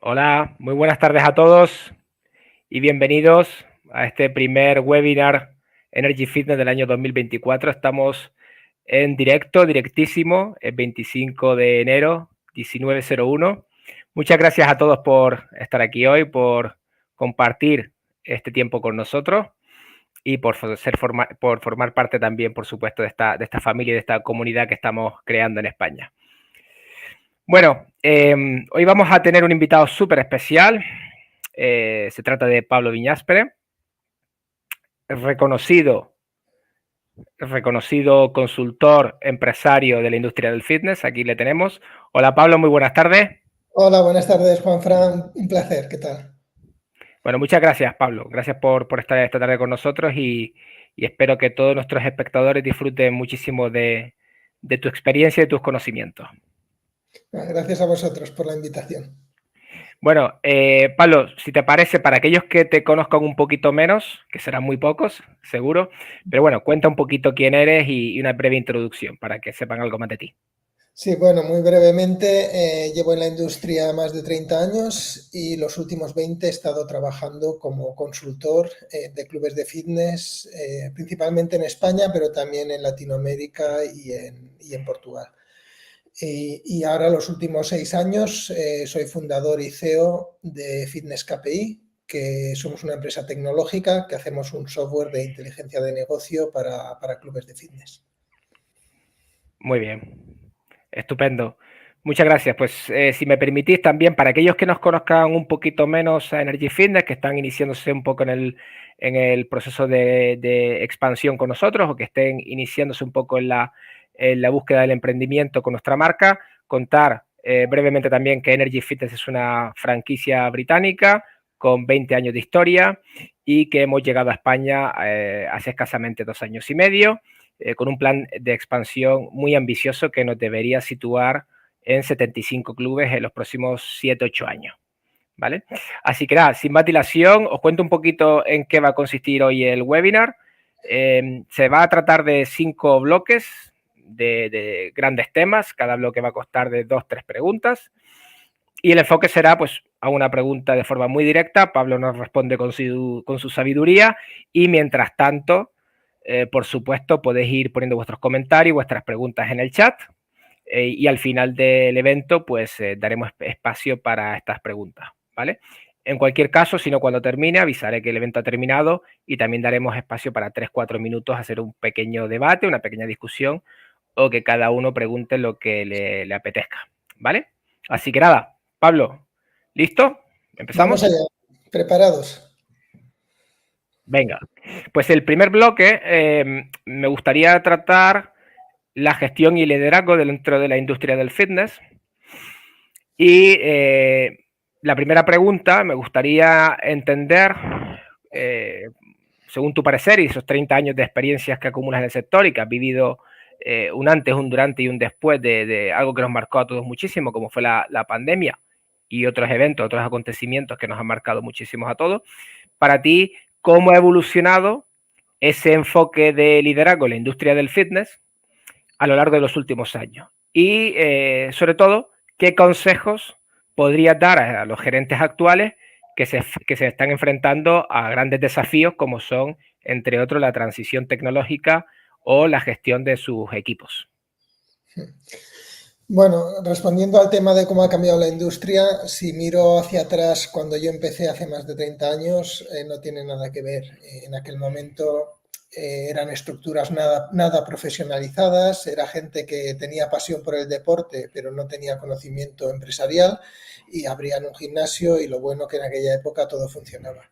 Hola, muy buenas tardes a todos y bienvenidos a este primer webinar Energy Fitness del año 2024. Estamos en directo, directísimo, el 25 de enero, 19:01. Muchas gracias a todos por estar aquí hoy, por compartir este tiempo con nosotros y por formar parte también, por supuesto, de esta familia y de esta comunidad que estamos creando en España. Bueno, hoy vamos a tener un invitado súper especial. Se trata de Pablo Viñáspere, reconocido consultor empresario de la industria del fitness. Aquí le tenemos. Hola Pablo, muy buenas tardes. Hola, buenas tardes, Juanfran. Un placer, ¿qué tal? Bueno, muchas gracias Pablo. Gracias por estar esta tarde con nosotros y espero que todos nuestros espectadores disfruten muchísimo de tu experiencia y de tus conocimientos. Gracias a vosotros por la invitación. Bueno, Pablo, si te parece, para aquellos que te conozcan un poquito menos, que serán muy pocos, seguro, pero bueno, cuenta un poquito quién eres y una breve introducción para que sepan algo más de ti. Sí, bueno, muy brevemente, llevo en la industria más de 30 años y los últimos 20 he estado trabajando como consultor de clubes de fitness, principalmente en España, pero también en Latinoamérica y en Portugal. Y ahora, los últimos 6 años, soy fundador y CEO de Fitness KPI, que somos una empresa tecnológica que hacemos un software de inteligencia de negocio para clubes de fitness. Muy bien, estupendo. Muchas gracias. Pues si me permitís también, para aquellos que nos conozcan un poquito menos a Energy Fitness, que están iniciándose un poco en el proceso de expansión con nosotros o que estén iniciándose un poco en la búsqueda del emprendimiento con nuestra marca, contar brevemente también que Energy Fitness es una franquicia británica con 20 años de historia y que hemos llegado a España hace escasamente 2 años y medio con un plan de expansión muy ambicioso que nos debería situar en 75 clubes en los próximos 7-8 años. ¿Vale? Así que nada, sin más dilación, os cuento un poquito en qué va a consistir hoy el webinar. Se va a tratar de 5 bloques de grandes temas, cada bloque va a constar de 2-3 preguntas y el enfoque será pues a una pregunta de forma muy directa, Pablo nos responde con su sabiduría y mientras tanto, por supuesto, podéis ir poniendo vuestros comentarios, vuestras preguntas en el chat y al final del evento pues daremos espacio para estas preguntas, ¿vale? En cualquier caso, si no cuando termine, avisaré que el evento ha terminado y también daremos espacio para 3-4 minutos a hacer un pequeño debate, una pequeña discusión o que cada uno pregunte lo que le apetezca, ¿vale? Así que nada, Pablo, ¿listo? Vamos ¿Empezamos? allá, preparados. Venga, pues el primer bloque me gustaría tratar la gestión y liderazgo dentro de la industria del fitness. Y la primera pregunta, me gustaría entender, eh, según tu parecer y esos 30 años de experiencias que acumulas en el sector y que has vivido un antes, un durante y un después de algo que nos marcó a todos muchísimo, como fue la pandemia y otros eventos, otros acontecimientos que nos han marcado muchísimo a todos. Para ti, ¿cómo ha evolucionado ese enfoque de liderazgo en la industria del fitness a lo largo de los últimos años? Y sobre todo, ¿qué consejos podrías dar a los gerentes actuales que se están enfrentando a grandes desafíos como son, entre otros, la transición tecnológica o la gestión de sus equipos? Bueno, respondiendo al tema de cómo ha cambiado la industria, si miro hacia atrás cuando yo empecé hace más de 30 años, no tiene nada que ver. En aquel momento eran estructuras nada profesionalizadas, era gente que tenía pasión por el deporte, pero no tenía conocimiento empresarial y abrían un gimnasio y lo bueno que en aquella época todo funcionaba.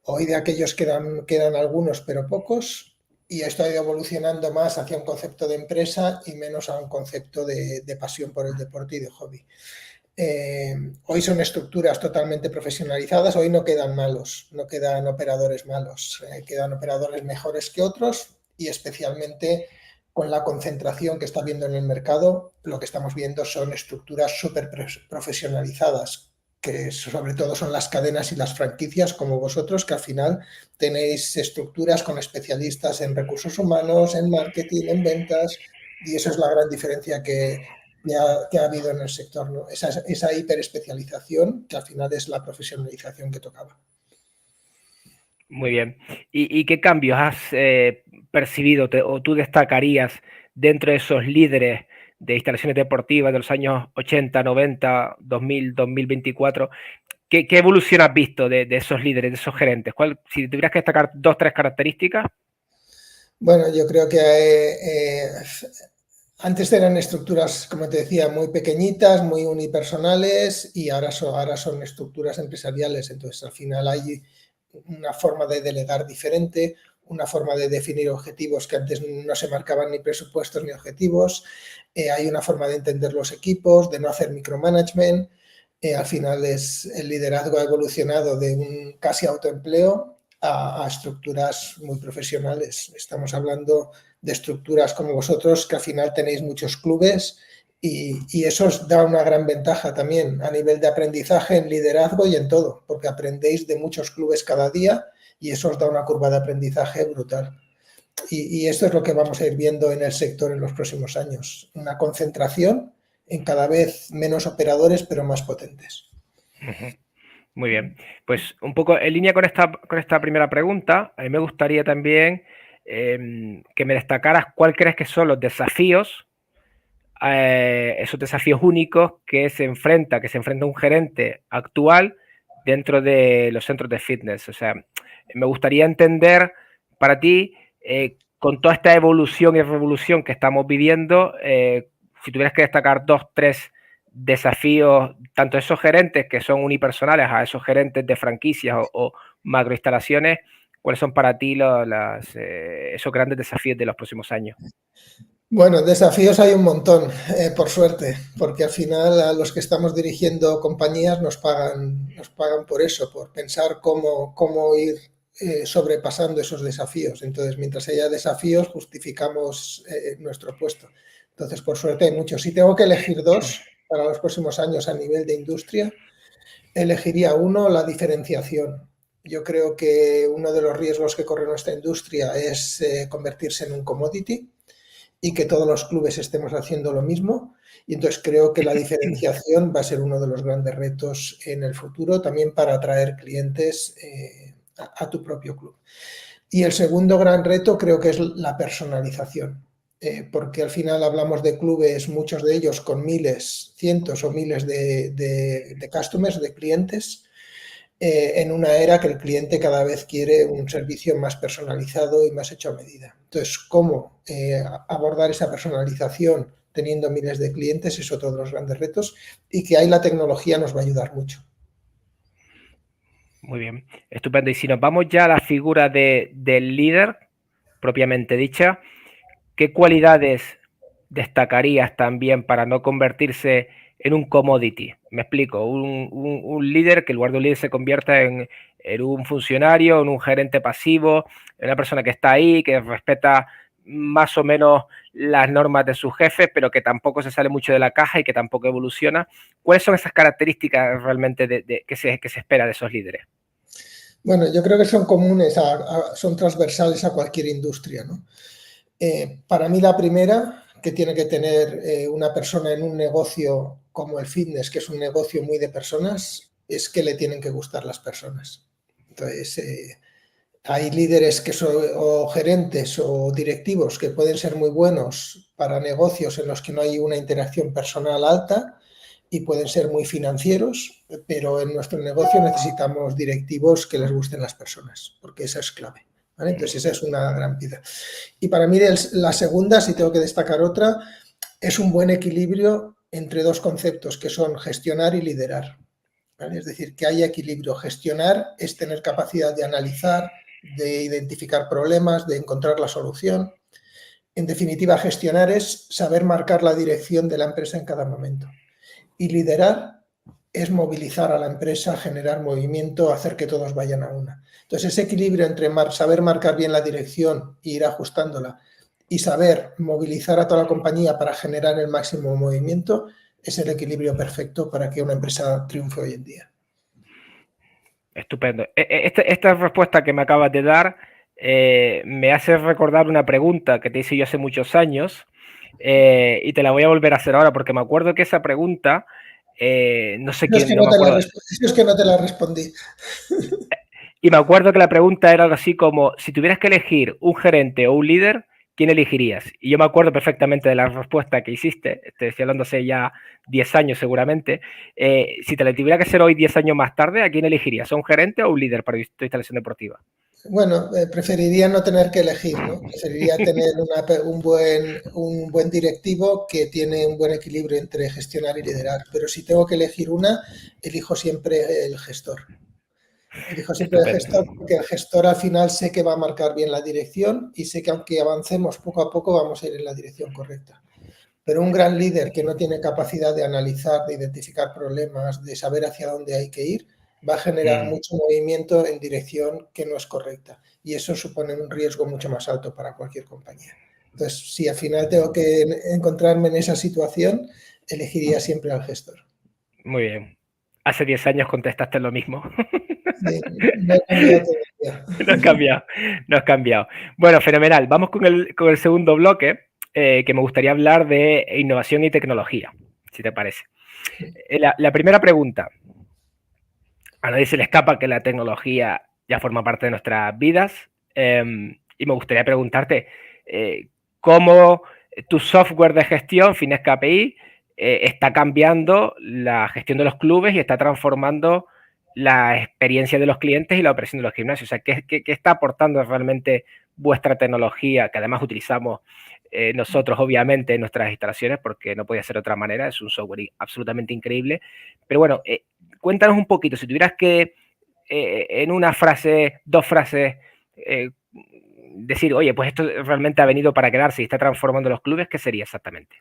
Hoy de aquellos quedan algunos, pero pocos, y esto ha ido evolucionando más hacia un concepto de empresa y menos a un concepto de pasión por el deporte y de hobby. Hoy son estructuras totalmente profesionalizadas, hoy no quedan malos, no quedan operadores malos, quedan operadores mejores que otros y especialmente con la concentración que está viendo en el mercado, lo que estamos viendo son estructuras súper profesionalizadas, que sobre todo son las cadenas y las franquicias como vosotros, que al final tenéis estructuras con especialistas en recursos humanos, en marketing, en ventas, y eso es la gran diferencia que ha habido en el sector, ¿no? Esa hiperespecialización que al final es la profesionalización que tocaba. Muy bien. ¿Y qué cambios has percibido o tú destacarías dentro de esos líderes de instalaciones deportivas de los años 80, 90, 2000, 2024? ¿Qué evolución has visto de esos líderes, de esos gerentes? Si tuvieras que destacar 2, 3 características. Bueno, yo creo que antes eran estructuras, como te decía, muy pequeñitas, muy unipersonales y ahora son estructuras empresariales. Entonces, al final hay una forma de delegar diferente, una forma de definir objetivos que antes no se marcaban ni presupuestos ni objetivos. Hay una forma de entender los equipos, de no hacer micromanagement. Al final el liderazgo ha evolucionado de un casi autoempleo a estructuras muy profesionales. Estamos hablando de estructuras como vosotros, que al final tenéis muchos clubes y eso os da una gran ventaja también a nivel de aprendizaje, en liderazgo y en todo, porque aprendéis de muchos clubes cada día y eso os da una curva de aprendizaje brutal. Y esto es lo que vamos a ir viendo en el sector en los próximos años. Una concentración en cada vez menos operadores, pero más potentes. Muy bien. Pues un poco en línea con esta primera pregunta, a mí me gustaría también que me destacaras cuál crees que son los desafíos, esos desafíos únicos que se enfrenta un gerente actual dentro de los centros de fitness. O sea, me gustaría entender para ti, con toda esta evolución y revolución que estamos viviendo, si tuvieras que destacar 2, 3 desafíos, tanto esos gerentes que son unipersonales a esos gerentes de franquicias o macroinstalaciones, ¿cuáles son para ti esos grandes desafíos de los próximos años? Bueno, desafíos hay un montón, por suerte, porque al final a los que estamos dirigiendo compañías nos pagan por eso, por pensar cómo ir sobrepasando esos desafíos. Entonces, mientras haya desafíos, justificamos nuestro puesto. Entonces, por suerte hay muchos. Si tengo que elegir 2 para los próximos años a nivel de industria, elegiría uno, la diferenciación. Yo creo que uno de los riesgos que corre nuestra industria es convertirse en un commodity y que todos los clubes estemos haciendo lo mismo. Y entonces creo que la diferenciación va a ser uno de los grandes retos en el futuro, también para atraer clientes a tu propio club. Y el segundo gran reto creo que es la personalización, porque al final hablamos de clubes, muchos de ellos con miles, cientos o miles de customers, de clientes, en una era que el cliente cada vez quiere un servicio más personalizado y más hecho a medida. Entonces, cómo abordar esa personalización teniendo miles de clientes es otro de los grandes retos y que ahí la tecnología nos va a ayudar mucho. Muy bien, estupendo. Y si nos vamos ya a la figura del líder, propiamente dicha, ¿qué cualidades destacarías también para no convertirse en un commodity? Me explico, un líder que en lugar de un líder se convierta en un funcionario, en un gerente pasivo, en una persona que está ahí, que respeta más o menos las normas de sus jefes, pero que tampoco se sale mucho de la caja y que tampoco evoluciona. ¿Cuáles son esas características realmente que se espera de esos líderes? Bueno, yo creo que son comunes, son transversales a cualquier industria, ¿no? Para mí la primera que tiene que tener una persona en un negocio como el fitness, que es un negocio muy de personas, es que le tienen que gustar las personas. Entonces, hay líderes o gerentes o directivos que pueden ser muy buenos para negocios en los que no hay una interacción personal alta y pueden ser muy financieros, pero en nuestro negocio necesitamos directivos que les gusten las personas, porque esa es clave. ¿Vale? Entonces, esa es una gran pieza. Y para mí la segunda, si tengo que destacar otra, es un buen equilibrio entre dos conceptos que son gestionar y liderar. ¿Vale? Es decir, que haya equilibrio. Gestionar es tener capacidad de analizar, de identificar problemas, de encontrar la solución. En definitiva, gestionar es saber marcar la dirección de la empresa en cada momento. Y liderar es movilizar a la empresa, generar movimiento, hacer que todos vayan a una. Entonces, ese equilibrio entre saber marcar bien la dirección e ir ajustándola y saber movilizar a toda la compañía para generar el máximo movimiento es el equilibrio perfecto para que una empresa triunfe hoy en día. Estupendo. Esta respuesta que me acabas de dar me hace recordar una pregunta que te hice yo hace muchos años Y te la voy a volver a hacer ahora porque me acuerdo que esa pregunta, no sé Eso es quién, que no no me te la, acuerdo. eso es que no te la respondí. Y me acuerdo que la pregunta era algo así como, si tuvieras que elegir un gerente o un líder, ¿quién elegirías? Y yo me acuerdo perfectamente de la respuesta que hiciste, te estoy hablando hace ya 10 años seguramente. Si te la tuviera que hacer hoy 10 años más tarde, ¿a quién elegirías? ¿A un gerente o un líder para tu instalación deportiva? Bueno, preferiría no tener que elegir, ¿no? Preferiría tener un buen directivo que tiene un buen equilibrio entre gestionar y liderar. Pero si tengo que elegir una, elijo siempre el gestor. Elijo siempre el Estupendo. gestor porque el gestor al final sé que va a marcar bien la dirección y sé que aunque avancemos poco a poco vamos a ir en la dirección correcta. Pero un gran líder que no tiene capacidad de analizar, de identificar problemas, de saber hacia dónde hay que ir, va a generar mucho movimiento en dirección que no es correcta. Y eso supone un riesgo mucho más alto para cualquier compañía. Entonces, si al final tengo que encontrarme en esa situación, elegiría siempre al gestor. Muy bien. Hace 10 años contestaste lo mismo. Sí, no he cambiado todavía. No has cambiado, no has cambiado. Bueno, fenomenal. Vamos con el segundo bloque, que me gustaría hablar de innovación y tecnología, si te parece. La primera pregunta. A nadie se le escapa que la tecnología ya forma parte de nuestras vidas. Y me gustaría preguntarte cómo tu software de gestión, Fines KPI, está cambiando la gestión de los clubes y está transformando la experiencia de los clientes y la operación de los gimnasios. O sea, ¿qué está aportando realmente vuestra tecnología, que además utilizamos nosotros, obviamente, en nuestras instalaciones, porque no podía ser de otra manera? Es un software absolutamente increíble. Pero bueno, cuéntanos un poquito, si tuvieras que en una frase, dos frases, decir, oye, pues esto realmente ha venido para quedarse y está transformando los clubes, ¿qué sería exactamente?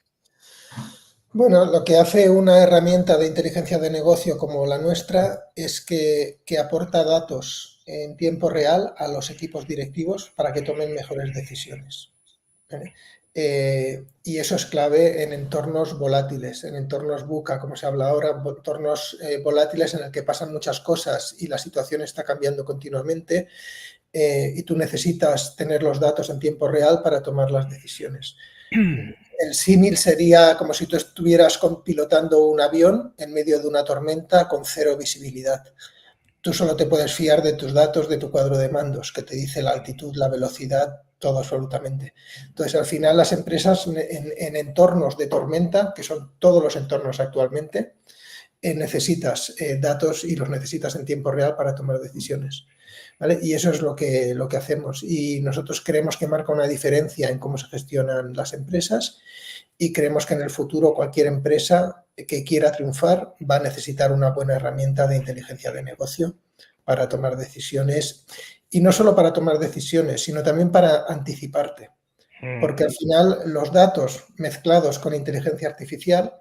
Bueno, lo que hace una herramienta de inteligencia de negocio como la nuestra es que aporta datos en tiempo real a los equipos directivos para que tomen mejores decisiones. ¿Vale? Y eso es clave en entornos volátiles, en entornos VUCA, como se habla ahora, entornos volátiles en el que pasan muchas cosas y la situación está cambiando continuamente y tú necesitas tener los datos en tiempo real para tomar las decisiones. El símil sería como si tú estuvieras pilotando un avión en medio de una tormenta con cero visibilidad. Tú solo te puedes fiar de tus datos, de tu cuadro de mandos, que te dice la altitud, la velocidad, todo absolutamente. Entonces, al final, las empresas en entornos de tormenta, que son todos los entornos actualmente, necesitas datos y los necesitas en tiempo real para tomar decisiones. ¿Vale? Y eso es lo que hacemos. Y nosotros creemos que marca una diferencia en cómo se gestionan las empresas y creemos que en el futuro cualquier empresa que quiera triunfar va a necesitar una buena herramienta de inteligencia de negocio para tomar decisiones. Y no solo para tomar decisiones, sino también para anticiparte. Porque al final los datos mezclados con inteligencia artificial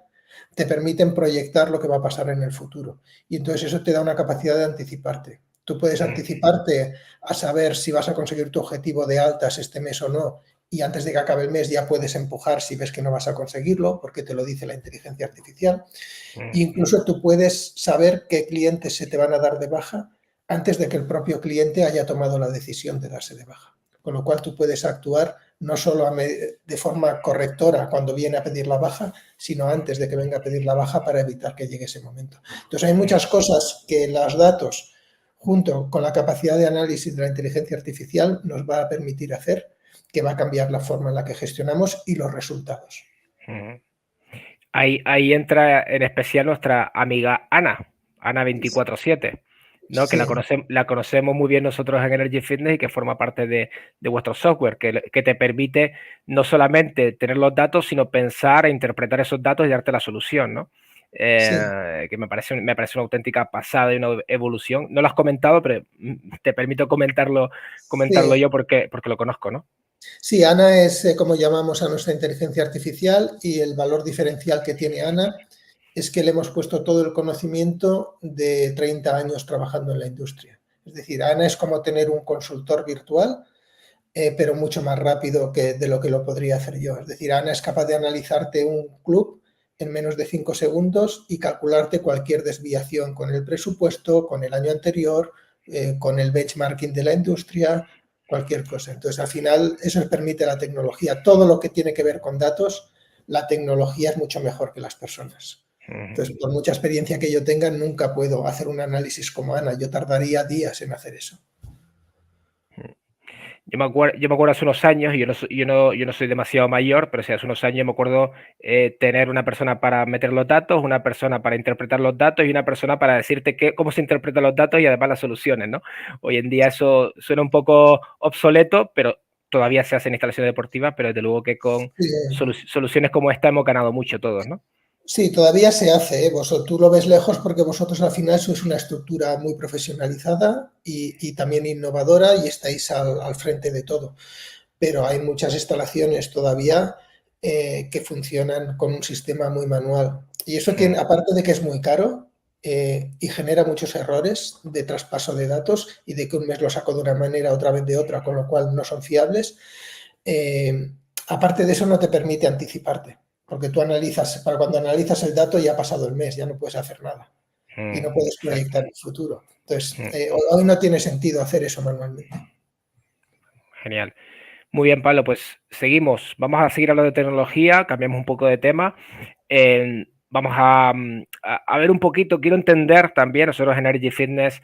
te permiten proyectar lo que va a pasar en el futuro. Y entonces eso te da una capacidad de anticiparte. Tú puedes anticiparte a saber si vas a conseguir tu objetivo de altas este mes o no, y antes de que acabe el mes ya puedes empujar si ves que no vas a conseguirlo, porque te lo dice la inteligencia artificial. E incluso tú puedes saber qué clientes se te van a dar de baja antes de que el propio cliente haya tomado la decisión de darse de baja. Con lo cual tú puedes actuar no solo de forma correctora cuando viene a pedir la baja, sino antes de que venga a pedir la baja para evitar que llegue ese momento. Entonces hay muchas cosas que los datos, junto con la capacidad de análisis de la inteligencia artificial, nos va a permitir hacer, que va a cambiar la forma en la que gestionamos y los resultados. Ahí entra en especial nuestra amiga Ana, Ana 24/7, ¿no? Que Sí, la conocemos muy bien nosotros en Energy Fitness y que forma parte de vuestro software, que te permite no solamente tener los datos, sino pensar e interpretar esos datos y darte la solución, ¿no? sí. Que me parece una auténtica pasada y una evolución. No lo has comentado, pero te permito comentarlo Sí, yo porque lo conozco, ¿no? sí, Ana es como llamamos a nuestra inteligencia artificial y el valor diferencial que tiene Ana es que le hemos puesto todo el conocimiento de 30 años trabajando en la industria. Es decir, Ana es como tener un consultor virtual, pero mucho más rápido que de lo que lo podría hacer yo. Es decir, Ana es capaz de analizarte un club en menos de 5 segundos y calcularte cualquier desviación con el presupuesto, con el año anterior, con el benchmarking de la industria, cualquier cosa. Entonces, al final, eso permite la tecnología. Todo lo que tiene que ver con datos, la tecnología es mucho mejor que las personas. Entonces, por mucha experiencia que yo tenga, nunca puedo hacer un análisis como Ana. Yo tardaría días en hacer eso. Yo me acuerdo hace unos años, yo no soy demasiado mayor, pero sí, hace unos años me acuerdo tener una persona para meter los datos, una persona para interpretar los datos y una persona para decirte cómo se interpretan los datos y además las soluciones, ¿no? Hoy en día eso suena un poco obsoleto, pero todavía se hacen instalaciones deportivas, pero desde luego que con soluciones como esta hemos ganado mucho todos, ¿no? Sí, todavía se hace, ¿eh? Tú lo ves lejos porque vosotros al final sois una estructura muy profesionalizada y también innovadora y estáis al frente de todo. Pero hay muchas instalaciones todavía que funcionan con un sistema muy manual. Y eso tiene, aparte de que es muy caro y genera muchos errores de traspaso de datos y de que un mes lo saco de una manera, otra vez de otra, con lo cual no son fiables, aparte de eso no te permite anticiparte. Porque tú analizas, para cuando analizas el dato ya ha pasado el mes, ya no puedes hacer nada. Y no puedes proyectar el futuro. Entonces, hoy no tiene sentido hacer eso manualmente. Genial. Muy bien, Pablo, pues seguimos. Vamos a seguir hablando de tecnología, cambiamos un poco de tema. Vamos a ver un poquito, quiero entender también, nosotros en Energy Fitness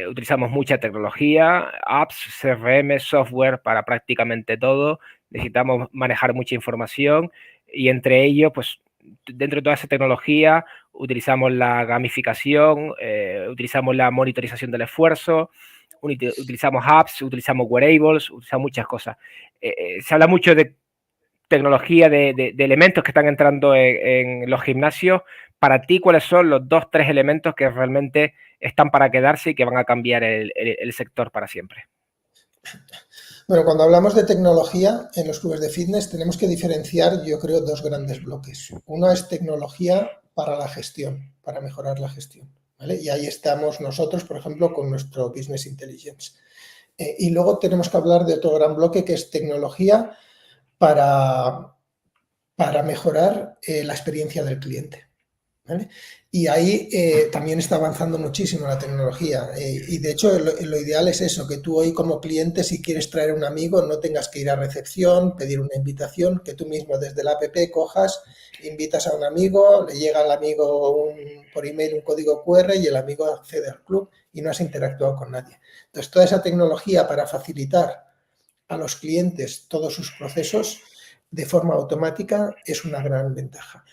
utilizamos mucha tecnología, apps, CRM, software para prácticamente todo. Necesitamos manejar mucha información y entre ellos, pues dentro de toda esa tecnología utilizamos la gamificación, utilizamos la monitorización del esfuerzo, utilizamos apps, utilizamos wearables, utilizamos muchas cosas. Se habla mucho de tecnología, de elementos que están entrando en los gimnasios. Para ti, ¿cuáles son los 2, 3 elementos que realmente están para quedarse y que van a cambiar el sector para siempre? Bueno, cuando hablamos de tecnología en los clubes de fitness tenemos que diferenciar, yo creo, dos grandes bloques. Uno es tecnología para la gestión, para mejorar la gestión, ¿vale? Y ahí estamos nosotros, por ejemplo, con nuestro Business Intelligence. Y luego tenemos que hablar de otro gran bloque que es tecnología para mejorar la experiencia del cliente, ¿vale? Y ahí también está avanzando muchísimo la tecnología. Y de hecho, lo ideal es eso, que tú hoy como cliente, si quieres traer a un amigo, no tengas que ir a recepción, pedir una invitación, que tú mismo desde la app cojas, invitas a un amigo, le llega al amigo por email un código QR y el amigo accede al club y no has interactuado con nadie. Entonces, toda esa tecnología para facilitar a los clientes todos sus procesos de forma automática es una gran ventaja.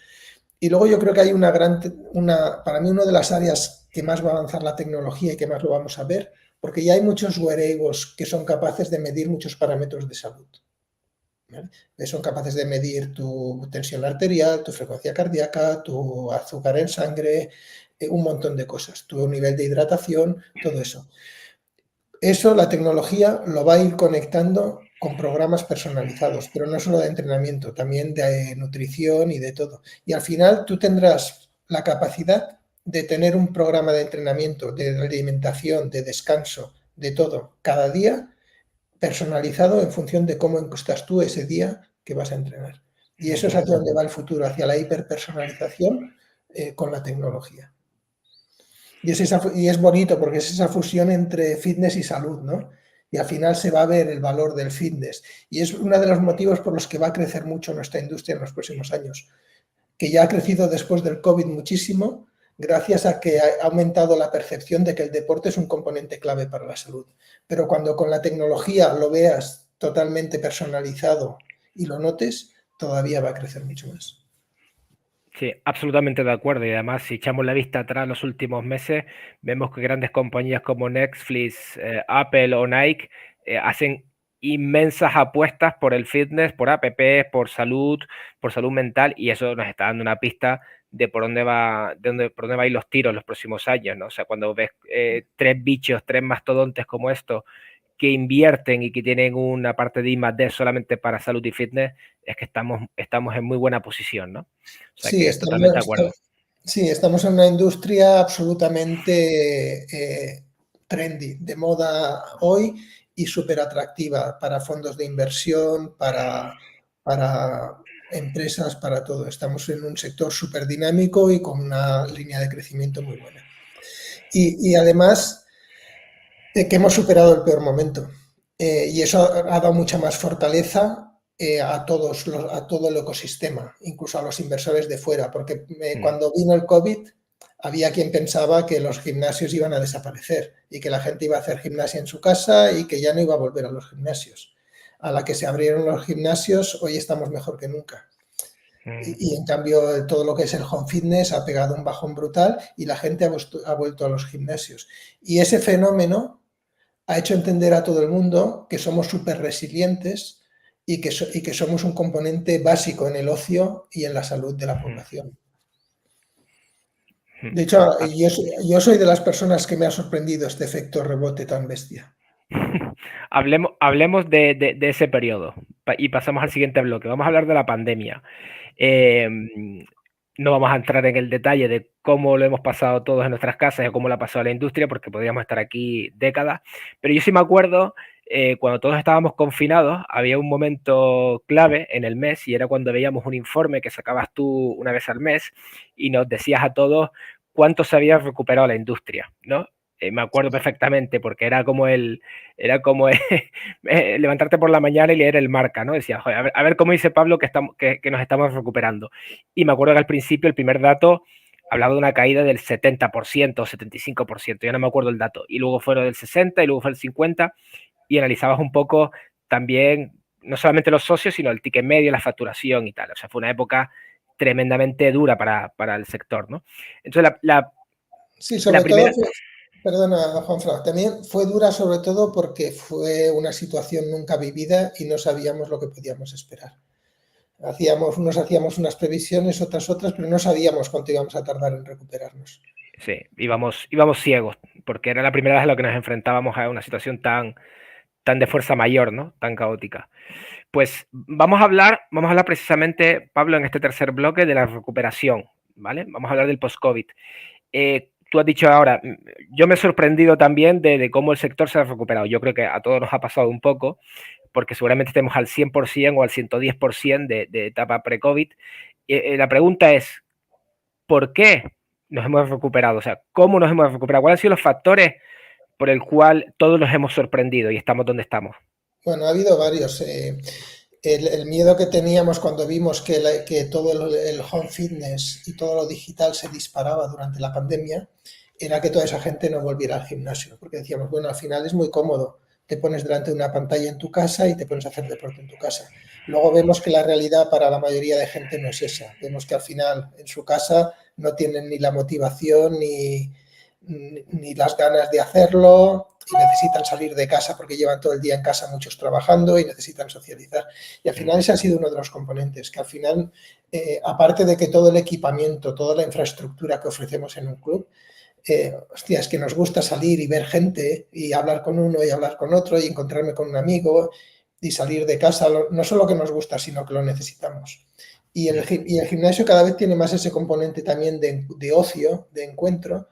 Y luego yo creo que hay para mí una de las áreas que más va a avanzar la tecnología y que más lo vamos a ver, porque ya hay muchos wearables que son capaces de medir muchos parámetros de salud. ¿Vale? Son capaces de medir tu tensión arterial, tu frecuencia cardíaca, tu azúcar en sangre, un montón de cosas, tu nivel de hidratación, todo eso. Eso, la tecnología lo va a ir conectando con programas personalizados, pero no solo de entrenamiento, también de nutrición y de todo. Y al final tú tendrás la capacidad de tener un programa de entrenamiento, de alimentación, de descanso, de todo, cada día personalizado en función de cómo estás tú ese día que vas a entrenar. Y eso es hacia donde va el futuro, hacia la hiperpersonalización con la tecnología. Y es bonito porque es esa fusión entre fitness y salud, ¿no? Y al final se va a ver el valor del fitness. Y es uno de los motivos por los que va a crecer mucho nuestra industria en los próximos años, que ya ha crecido después del COVID muchísimo, gracias a que ha aumentado la percepción de que el deporte es un componente clave para la salud. Pero cuando con la tecnología lo veas totalmente personalizado y lo notes, todavía va a crecer mucho más. Sí, absolutamente de acuerdo. Y además, si echamos la vista atrás los últimos meses, vemos que grandes compañías como Netflix, Apple o Nike hacen inmensas apuestas por el fitness, por apps, por salud mental, y eso nos está dando una pista de por dónde por dónde va a ir los tiros los próximos años, ¿no? O sea, cuando ves 3 bichos, 3 mastodontes como estos que invierten y que tienen una parte de I+D solamente para salud y fitness, es que estamos en muy buena posición, ¿no? O sea Sí, que totalmente de acuerdo. sí, estamos en una industria absolutamente trendy, de moda hoy y súper atractiva para fondos de inversión, para empresas, para todo. Estamos en un sector súper dinámico y con una línea de crecimiento muy buena. Y además que hemos superado el peor momento. Y eso ha dado mucha más fortaleza a todo el ecosistema, incluso a los inversores de fuera, porque cuando vino el COVID había quien pensaba que los gimnasios iban a desaparecer y que la gente iba a hacer gimnasia en su casa y que ya no iba a volver a los gimnasios. A la que se abrieron los gimnasios, hoy estamos mejor que nunca. Y en cambio todo lo que es el home fitness ha pegado un bajón brutal y la gente ha vuelto a los gimnasios. Y ese fenómeno ha hecho entender a todo el mundo que somos súper resilientes y que somos un componente básico en el ocio y en la salud de la población. De hecho, yo soy de las personas que me ha sorprendido este efecto rebote tan bestia. Hablemos de ese periodo y pasamos al siguiente bloque. Vamos a hablar de la pandemia. No vamos a entrar en el detalle de cómo lo hemos pasado todos en nuestras casas y cómo lo ha pasado la industria, porque podríamos estar aquí décadas. Pero yo sí me acuerdo, cuando todos estábamos confinados, había un momento clave en el mes y era cuando veíamos un informe que sacabas tú una vez al mes y nos decías a todos cuánto se había recuperado la industria, ¿no? Me acuerdo perfectamente porque era como levantarte por la mañana y leer el Marca, ¿no? Decía, joder, a ver cómo dice Pablo que nos estamos recuperando. Y me acuerdo que al principio el primer dato hablaba de una caída del 70% o 75%, ya no me acuerdo el dato. Y luego fueron del 60 y luego fue el 50 y analizabas un poco también, no solamente los socios, sino el ticket medio, la facturación y tal. O sea, fue una época tremendamente dura para el sector, ¿no? Entonces, Sí, la sobre todo primera... perdona, Juanfran, también fue dura sobre todo porque fue una situación nunca vivida y no sabíamos lo que podíamos esperar. Unos hacíamos unas previsiones, otras, pero no sabíamos cuánto íbamos a tardar en recuperarnos. Sí, íbamos ciegos, porque era la primera vez en la que nos enfrentábamos a una situación tan de fuerza mayor, ¿no? Tan caótica. Pues vamos a hablar precisamente, Pablo, en este tercer bloque de la recuperación, ¿vale? Vamos a hablar del post-COVID. Tú has dicho ahora, yo me he sorprendido también de cómo el sector se ha recuperado. Yo creo que a todos nos ha pasado un poco, porque seguramente estemos al 100% o al 110% de etapa pre-COVID. La pregunta es, ¿por qué nos hemos recuperado? O sea, ¿cómo nos hemos recuperado? ¿Cuáles han sido los factores por el cual todos nos hemos sorprendido y estamos donde estamos? Bueno, ha habido varios. El miedo que teníamos cuando vimos que todo el home fitness y todo lo digital se disparaba durante la pandemia era que toda esa gente no volviera al gimnasio, porque decíamos, bueno, al final es muy cómodo, te pones delante de una pantalla en tu casa y te pones a hacer deporte en tu casa. Luego vemos que la realidad para la mayoría de gente no es esa. Vemos que al final en su casa no tienen ni la motivación ni las ganas de hacerlo y necesitan salir de casa porque llevan todo el día en casa muchos trabajando y necesitan socializar. Y al final ese ha sido uno de los componentes, que al final, aparte de que todo el equipamiento, toda la infraestructura que ofrecemos en un club, hostia, es que nos gusta salir y ver gente y hablar con uno y hablar con otro y encontrarme con un amigo y salir de casa, no solo que nos gusta, sino que lo necesitamos. Y el gimnasio cada vez tiene más ese componente también de ocio, de encuentro,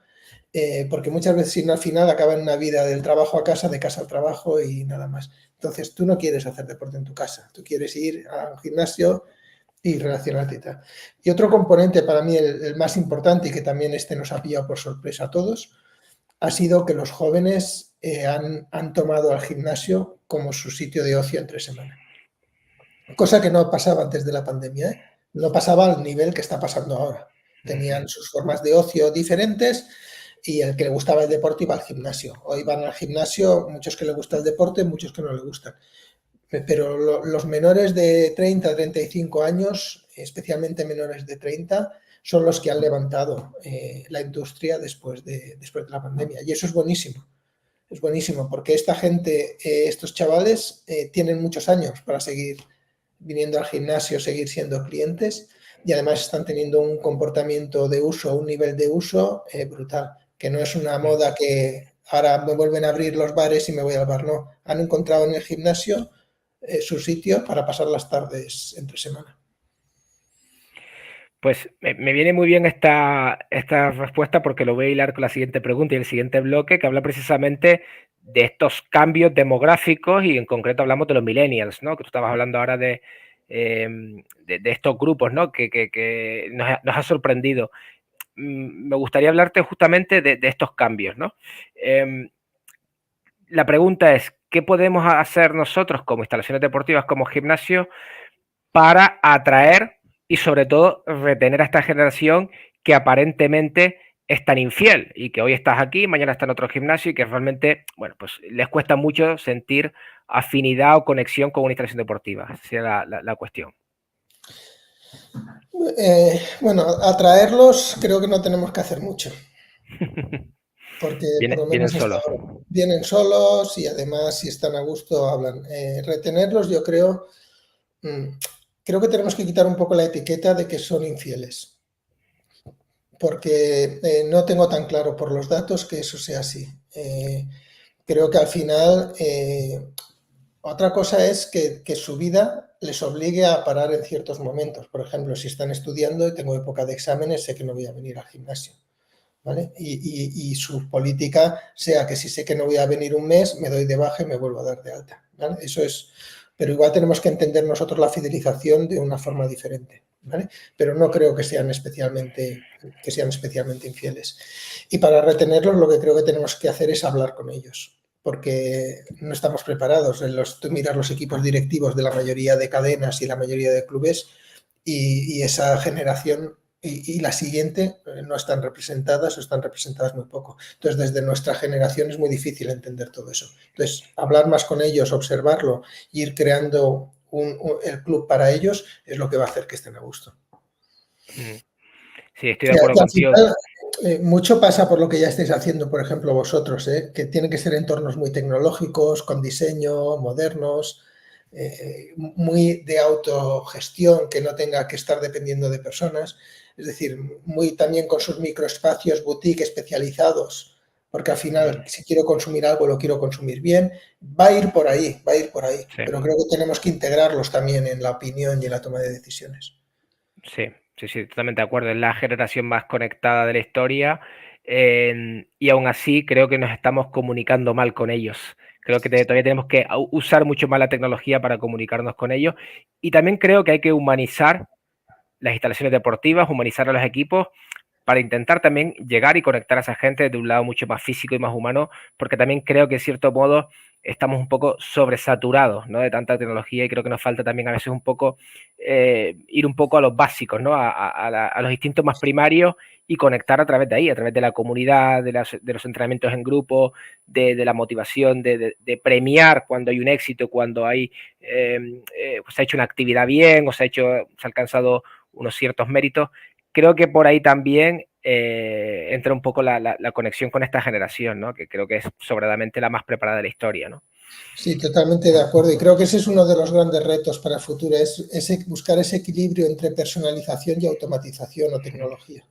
porque muchas veces si no al final acaba en una vida del trabajo a casa, de casa al trabajo y nada más. Entonces tú no quieres hacer deporte en tu casa, tú quieres ir a un gimnasio y relacionarte y tal. Y otro componente para mí el más importante y que también este nos ha pillado por sorpresa a todos, ha sido que los jóvenes han tomado al gimnasio como su sitio de ocio entre semana. Cosa que no pasaba antes de la pandemia, ¿eh? No pasaba al nivel que está pasando ahora. Tenían sus formas de ocio diferentes y el que le gustaba el deporte iba al gimnasio. Hoy van al gimnasio muchos que le gusta el deporte, muchos que no le gustan. Pero los menores de 30 a 35 años, especialmente menores de 30, son los que han levantado la industria después de la pandemia. Y eso es buenísimo. Es buenísimo porque esta gente, estos chavales, tienen muchos años para seguir viniendo al gimnasio, seguir siendo clientes y además están teniendo un comportamiento de uso, un nivel de uso brutal, que no es una moda que ahora me vuelven a abrir los bares y me voy al bar, no. Han encontrado en el gimnasio su sitio para pasar las tardes entre semana. Pues me viene muy bien esta respuesta porque lo voy a hilar con la siguiente pregunta y el siguiente bloque que habla precisamente de estos cambios demográficos y en concreto hablamos de los millennials, ¿no? Que tú estabas hablando ahora de estos grupos, ¿no? Que nos ha sorprendido. Me gustaría hablarte justamente de estos cambios, ¿no? La pregunta es, ¿qué podemos hacer nosotros como instalaciones deportivas, como gimnasio, para atraer y sobre todo retener a esta generación que aparentemente es tan infiel y que hoy estás aquí, mañana está en otro gimnasio y que realmente, bueno, pues les cuesta mucho sentir afinidad o conexión con una instalación deportiva? Esa sería la cuestión. Bueno, atraerlos creo que no tenemos que hacer mucho, porque por lo Vienen menos hasta solos. ahora vienen solos y además si están a gusto hablan. Retenerlos yo mm, creo que tenemos que quitar un poco la etiqueta de que son infieles, porque no tengo tan claro por los datos que eso sea así. Creo que al final otra cosa es que su vida les obligue a parar en ciertos momentos. Por ejemplo, si están estudiando y tengo época de exámenes, sé que no voy a venir al gimnasio. ¿Vale? Y su política sea que si sé que no voy a venir un mes, me doy de baja y me vuelvo a dar de alta. ¿Vale? Eso es, pero igual tenemos que entender nosotros la fidelización de una forma diferente. ¿Vale? Pero no creo que sean especialmente infieles. Y para retenerlos, lo que creo que tenemos que hacer es hablar con ellos, porque no estamos preparados. Tú miras los equipos directivos de la mayoría de cadenas y la mayoría de clubes y esa generación y la siguiente no están representadas o están representadas muy poco. Entonces, desde nuestra generación es muy difícil entender todo eso. Entonces, hablar más con ellos, observarlo, ir creando el club para ellos es lo que va a hacer que estén a gusto. Sí, estoy de acuerdo Que al contigo. final, mucho pasa por lo que ya estáis haciendo, por ejemplo, vosotros, que tienen que ser entornos muy tecnológicos, con diseño, modernos, muy de autogestión, que no tenga que estar dependiendo de personas. Es decir, muy también con sus microespacios boutique especializados, porque al final, si quiero consumir algo, lo quiero consumir bien. Va a ir por ahí, va a ir por ahí. Sí. Pero creo que tenemos que integrarlos también en la opinión y en la toma de decisiones. Sí, sí, sí, totalmente de acuerdo. Es la generación más conectada de la historia, y aún así creo que nos estamos comunicando mal con ellos. Creo que todavía tenemos que usar mucho más la tecnología para comunicarnos con ellos. Y también creo que hay que humanizar las instalaciones deportivas, humanizar a los equipos para intentar también llegar y conectar a esa gente de un lado mucho más físico y más humano, porque también creo que en cierto modo estamos un poco sobresaturados, ¿no?, de tanta tecnología, y creo que nos falta también a veces un poco ir un poco a los básicos, ¿no?, a los instintos más primarios, y conectar a través de ahí, a través de la comunidad, de los entrenamientos en grupo, de la motivación, de premiar cuando hay un éxito, cuando hay pues se ha hecho una actividad bien o se ha alcanzado unos ciertos méritos. Creo que por ahí también entra un poco la conexión con esta generación, ¿no?, que creo que es sobradamente la más preparada de la historia, ¿no? Sí, totalmente de acuerdo. Y creo que ese es uno de los grandes retos para el futuro, es buscar ese equilibrio entre personalización y automatización o tecnología.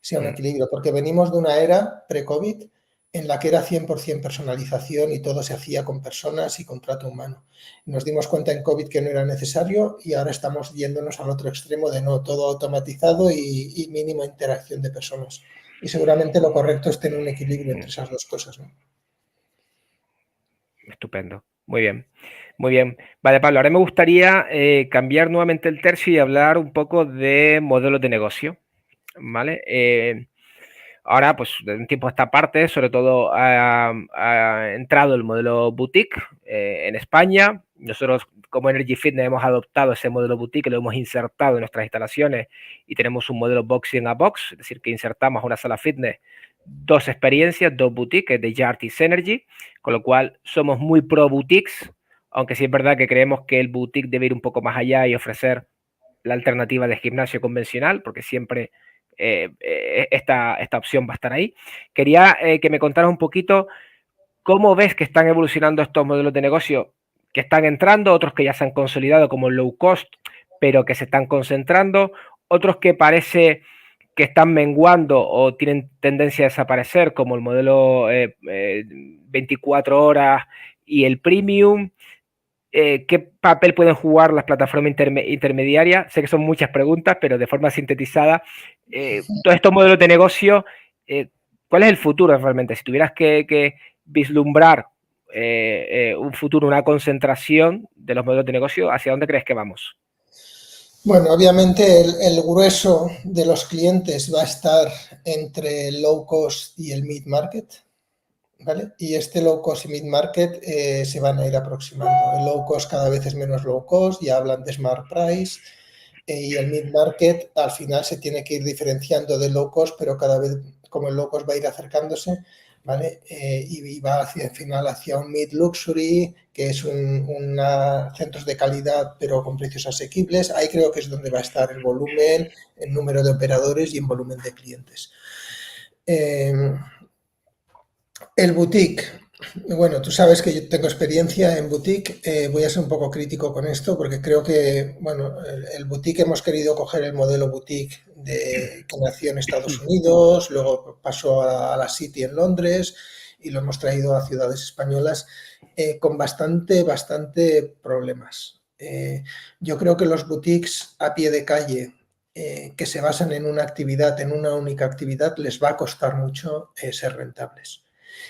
Sea un equilibrio, porque venimos de una era pre-COVID en la que era 100% personalización y todo se hacía con personas y con trato humano. Nos dimos cuenta en COVID que no era necesario y ahora estamos yéndonos al otro extremo de no, todo automatizado y mínima interacción de personas. Y seguramente lo correcto es tener un equilibrio entre esas dos cosas, ¿no? Estupendo. Muy bien. Muy bien. Vale, Pablo, ahora me gustaría cambiar nuevamente el tercio y hablar un poco de modelos de negocio, ¿vale? Ahora, pues de un tiempo a esta parte, sobre todo ha entrado el modelo boutique en España. Nosotros, como Energy Fitness, hemos adoptado ese modelo boutique, lo hemos insertado en nuestras instalaciones y tenemos un modelo boxing a box, es decir, que insertamos una sala fitness, dos experiencias, dos boutiques de Jartis Energy, con lo cual somos muy pro boutiques, aunque sí es verdad que creemos que el boutique debe ir un poco más allá y ofrecer la alternativa de gimnasio convencional, porque siempre esta opción va a estar ahí. Quería que me contaras un poquito cómo ves que están evolucionando estos modelos de negocio que están entrando, otros que ya se han consolidado como el low cost, pero que se están concentrando, otros que parece que están menguando o tienen tendencia a desaparecer, como el modelo 24 horas y el premium. ¿Qué papel pueden jugar las plataformas intermediarias? Sé que son muchas preguntas, pero de forma sintetizada, todos estos modelos de negocio, ¿cuál es el futuro realmente? Si tuvieras que vislumbrar un futuro, una concentración de los modelos de negocio, ¿hacia dónde crees que vamos? Bueno, obviamente el grueso de los clientes va a estar entre el low cost y el mid market, ¿vale? Y este low cost y mid market se van a ir aproximando. El low cost cada vez es menos low cost, ya hablan de smart price, y el mid market al final se tiene que ir diferenciando de low cost, pero cada vez como el low cost va a ir acercándose, ¿vale? Y va hacia el final hacia un mid luxury, que es centros de calidad pero con precios asequibles. Ahí creo que es donde va a estar el volumen, el número de operadores y el volumen de clientes. El boutique. Bueno, tú sabes que yo tengo experiencia en boutique. Voy a ser un poco crítico con esto porque creo que, bueno, el boutique hemos querido coger el modelo boutique que nació en Estados Unidos, luego pasó a la City en Londres y lo hemos traído a ciudades españolas con bastante problemas. Yo creo que los boutiques a pie de calle que se basan en una actividad, en una única actividad, les va a costar mucho ser rentables.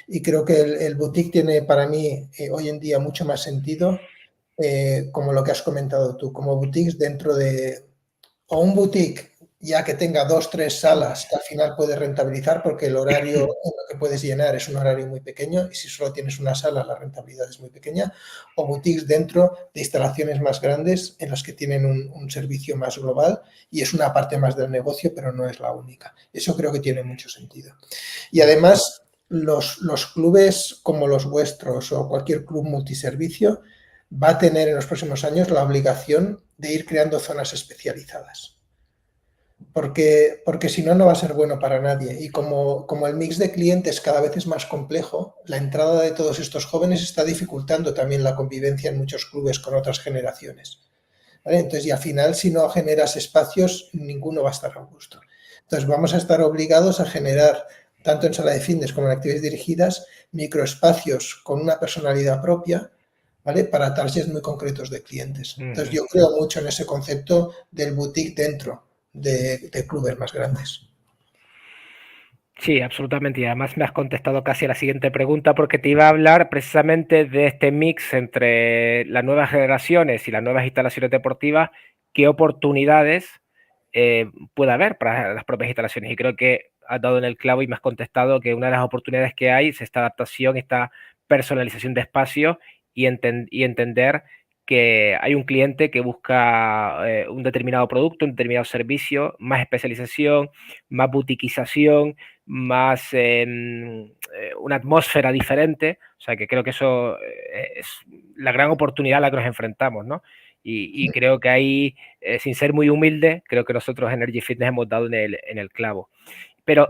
Y creo que el boutique tiene para mí hoy en día mucho más sentido, como lo que has comentado tú, como boutiques dentro de, o un boutique ya que tenga 2, 3 salas que al final puedes rentabilizar porque el horario en lo que puedes llenar es un horario muy pequeño y si solo tienes una sala la rentabilidad es muy pequeña, o boutiques dentro de instalaciones más grandes en las que tienen un servicio más global y es una parte más del negocio pero no es la única. Eso creo que tiene mucho sentido. Y además los clubes como los vuestros o cualquier club multiservicio va a tener en los próximos años la obligación de ir creando zonas especializadas. Porque si no, no va a ser bueno para nadie. Y como el mix de clientes cada vez es más complejo, la entrada de todos estos jóvenes está dificultando también la convivencia en muchos clubes con otras generaciones. ¿Vale? Entonces, y al final, si no generas espacios, ninguno va a estar a gusto. Entonces, vamos a estar obligados a generar, tanto en sala de fitness como en actividades dirigidas, microespacios con una personalidad propia, ¿vale? Para targets muy concretos de clientes. Entonces, yo creo mucho en ese concepto del boutique dentro de clubes más grandes. Sí, absolutamente. Y además me has contestado casi a la siguiente pregunta porque te iba a hablar precisamente de este mix entre las nuevas generaciones y las nuevas instalaciones deportivas, qué oportunidades puede haber para las propias instalaciones. Y creo que has dado en el clavo y me has contestado que una de las oportunidades que hay es esta adaptación, esta personalización de espacios y entender que hay un cliente que busca un determinado producto, un determinado servicio, más especialización, más boutiquización, más una atmósfera diferente. O sea, que creo que eso es la gran oportunidad a la que nos enfrentamos, ¿no? Y creo que ahí, sin ser muy humilde, creo que nosotros Energy Fitness hemos dado en el clavo. Pero,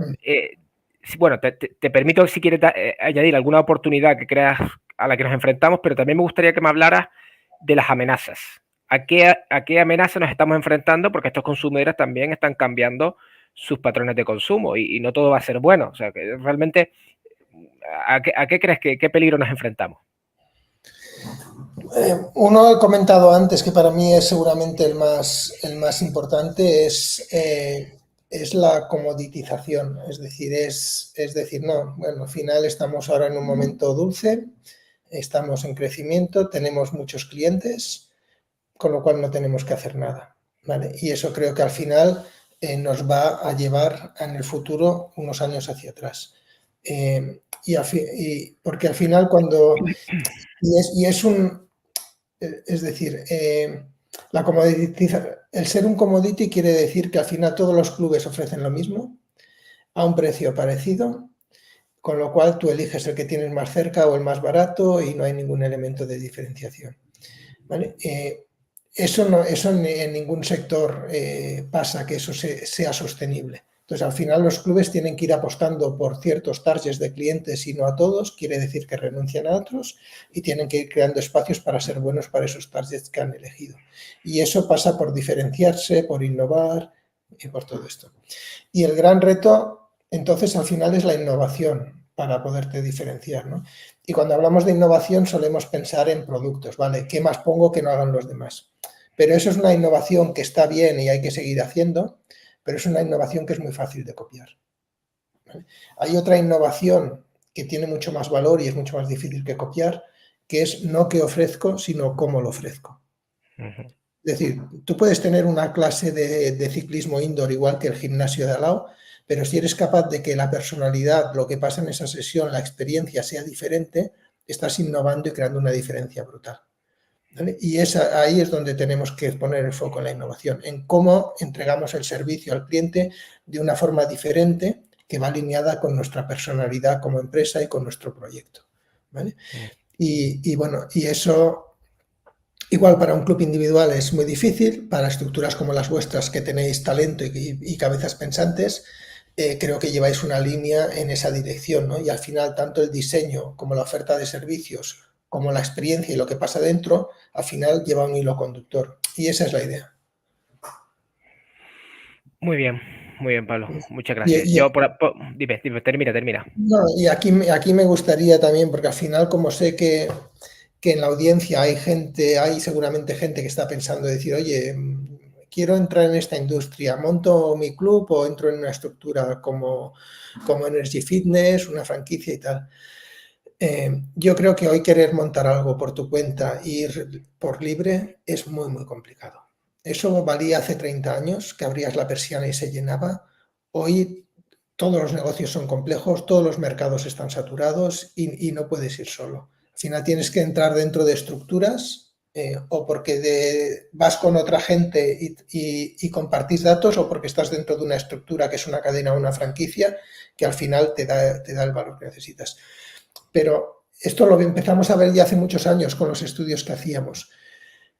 bueno, te permito si quieres añadir alguna oportunidad que creas a la que nos enfrentamos, pero también me gustaría que me hablaras de las amenazas. ¿A qué amenazas nos estamos enfrentando? Porque estos consumidores también están cambiando sus patrones de consumo y no todo va a ser bueno. O sea, que realmente, ¿a qué crees qué peligro nos enfrentamos? Uno he comentado antes que para mí es seguramente el más importante, es la comoditización. Es decir, no, bueno, al final estamos ahora en un momento dulce, estamos en crecimiento, tenemos muchos clientes, con lo cual no tenemos que hacer nada. ¿Vale? Y eso creo que al final nos va a llevar en el futuro unos años hacia atrás. Porque al final cuando... Es decir, el ser un commodity quiere decir que al final todos los clubes ofrecen lo mismo a un precio parecido, con lo cual tú eliges el que tienes más cerca o el más barato y no hay ningún elemento de diferenciación. ¿Vale? Eso en ningún sector pasa, que eso sea sostenible. Entonces, al final los clubes tienen que ir apostando por ciertos targets de clientes y no a todos, quiere decir que renuncian a otros y tienen que ir creando espacios para ser buenos para esos targets que han elegido. Y eso pasa por diferenciarse, por innovar y por todo esto. Y el gran reto, entonces, al final es la innovación para poderte diferenciar, ¿no? Y cuando hablamos de innovación solemos pensar en productos, ¿vale? ¿Qué más pongo que no hagan los demás? Pero eso es una innovación que está bien y hay que seguir haciendo, pero es una innovación que es muy fácil de copiar. ¿Vale? Hay otra innovación que tiene mucho más valor y es mucho más difícil que copiar, que es no qué ofrezco, sino cómo lo ofrezco. Es decir, tú puedes tener una clase de ciclismo indoor igual que el gimnasio de al lado, pero si eres capaz de que la personalidad, lo que pasa en esa sesión, la experiencia sea diferente, estás innovando y creando una diferencia brutal. ¿Vale? Y ahí es donde tenemos que poner el foco en la innovación, en cómo entregamos el servicio al cliente de una forma diferente que va alineada con nuestra personalidad como empresa y con nuestro proyecto. ¿Vale? Y bueno, y eso igual para un club individual es muy difícil, para estructuras como las vuestras que tenéis talento y cabezas pensantes, creo que lleváis una línea en esa dirección, ¿no? Y al final tanto el diseño como la oferta de servicios, como la experiencia y lo que pasa dentro, al final lleva un hilo conductor. Y esa es la idea. Muy bien, Pablo. Muchas Y, gracias. y, Dime, termina. no, y aquí me gustaría también, porque al final como sé que en la audiencia hay gente, hay seguramente gente que está pensando decir, oye, quiero entrar en esta industria, monto mi club o entro en una estructura como Energy Fitness, una franquicia y tal. Yo creo que hoy querer montar algo por tu cuenta e ir por libre es muy, muy complicado. Eso valía hace 30 años, que abrías la persiana y se llenaba. Hoy todos los negocios son complejos, todos los mercados están saturados y no puedes ir solo. Al final tienes que entrar dentro de estructuras o porque vas con otra gente y compartís datos o porque estás dentro de una estructura que es una cadena o una franquicia que al final te da el valor que necesitas. Pero esto lo empezamos a ver ya hace muchos años con los estudios que hacíamos,